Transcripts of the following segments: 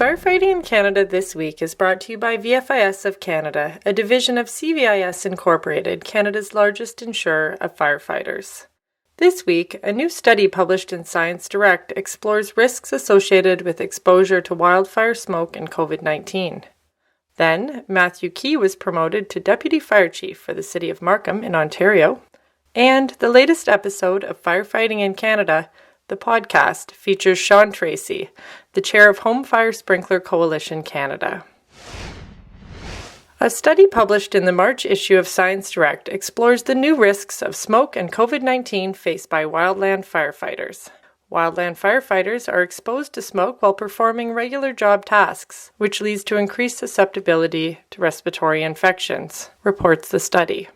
Firefighting in Canada this week is brought to you by VFIS of Canada, a division of CVIS Incorporated, Canada's largest insurer of firefighters. This week, a new study published in Science Direct explores risks associated with exposure to wildfire smoke and COVID-19. Then, Matthew Keay was promoted to Deputy Fire Chief for the City of Markham in Ontario. And the latest episode of Firefighting in Canada, the podcast, features Sean Tracey, the chair of Home Fire Sprinkler Coalition Canada. A study published in the March issue of Science Direct explores the new risks of smoke and COVID-19 faced by wildland firefighters. Wildland firefighters are exposed to smoke while performing regular job tasks, which leads to increased susceptibility to respiratory infections, reports the study.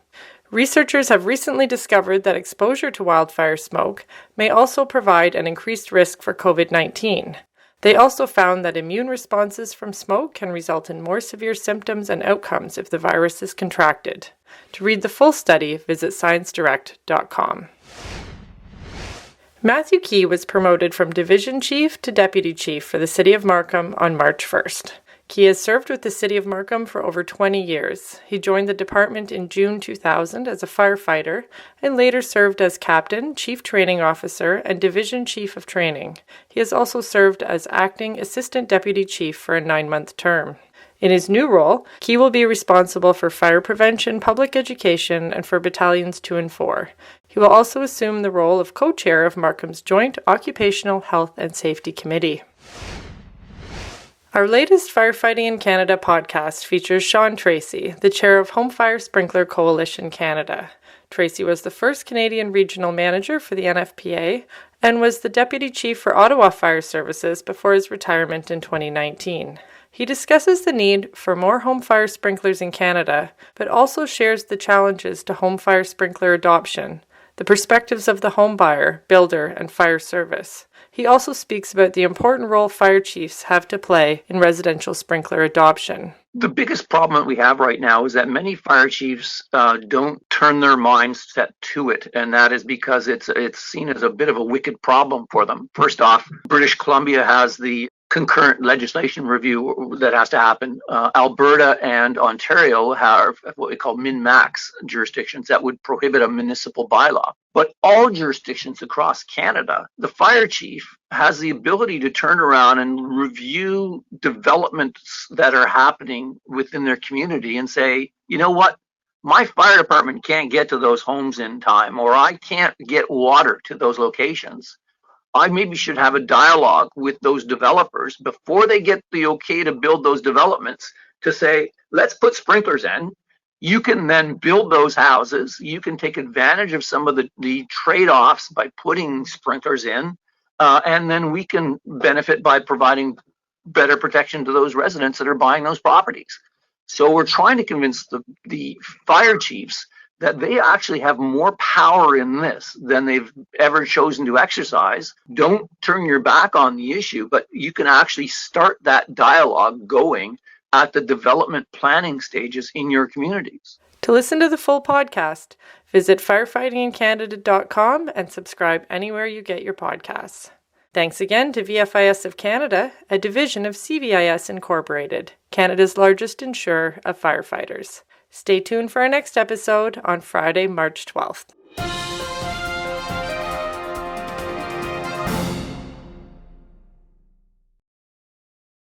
Researchers have recently discovered that exposure to wildfire smoke may also provide an increased risk for COVID-19. They also found that immune responses from smoke can result in more severe symptoms and outcomes if the virus is contracted. To read the full study, visit sciencedirect.com. Matthew Keay was promoted from Division Chief to Deputy Chief for the City of Markham on March 1st. Keay has served with the City of Markham for over 20 years. He joined the department in June 2000 as a firefighter and later served as Captain, Chief Training Officer, and Division Chief of Training. He has also served as Acting Assistant Deputy Chief for a 9-month term. In his new role, Keay will be responsible for fire prevention, public education, and for Battalions 2 and 4. He will also assume the role of co-chair of Markham's Joint Occupational Health and Safety Committee. Our latest Firefighting in Canada podcast features Sean Tracey, the chair of Home Fire Sprinkler Coalition Canada. Tracey was the first Canadian regional manager for the NFPA and was the deputy chief for Ottawa Fire Services before his retirement in 2019. He discusses the need for more home fire sprinklers in Canada, but also shares the challenges to home fire sprinkler adoption, the perspectives of the home buyer, builder, and fire service. He also speaks about the important role fire chiefs have to play in residential sprinkler adoption. The biggest problem that we have right now is that many fire chiefs don't turn their mindset to it, and that is because it's seen as a bit of a wicked problem for them. First off, British Columbia has the concurrent legislation review that has to happen. Alberta and Ontario have what we call min-max jurisdictions that would prohibit a municipal bylaw. But all jurisdictions across Canada, the fire chief has the ability to turn around and review developments that are happening within their community and say, you know what? My fire department can't get to those homes in time, or I can't get water to those locations. I maybe should have a dialogue with those developers before they get the okay to build those developments to say, let's put sprinklers in. You can then build those houses. You can take advantage of some of the trade-offs by putting sprinklers in. And then we can benefit by providing better protection to those residents that are buying those properties. So we're trying to convince the fire chiefs that they actually have more power in this than they've ever chosen to exercise. Don't turn your back on the issue, but you can actually start that dialogue going at the development planning stages in your communities. To listen to the full podcast, visit firefightingincanada.com and subscribe anywhere you get your podcasts. Thanks again to VFIS of Canada, a division of CVIS Incorporated, Canada's largest insurer of firefighters. Stay tuned for our next episode on Friday, March 12th.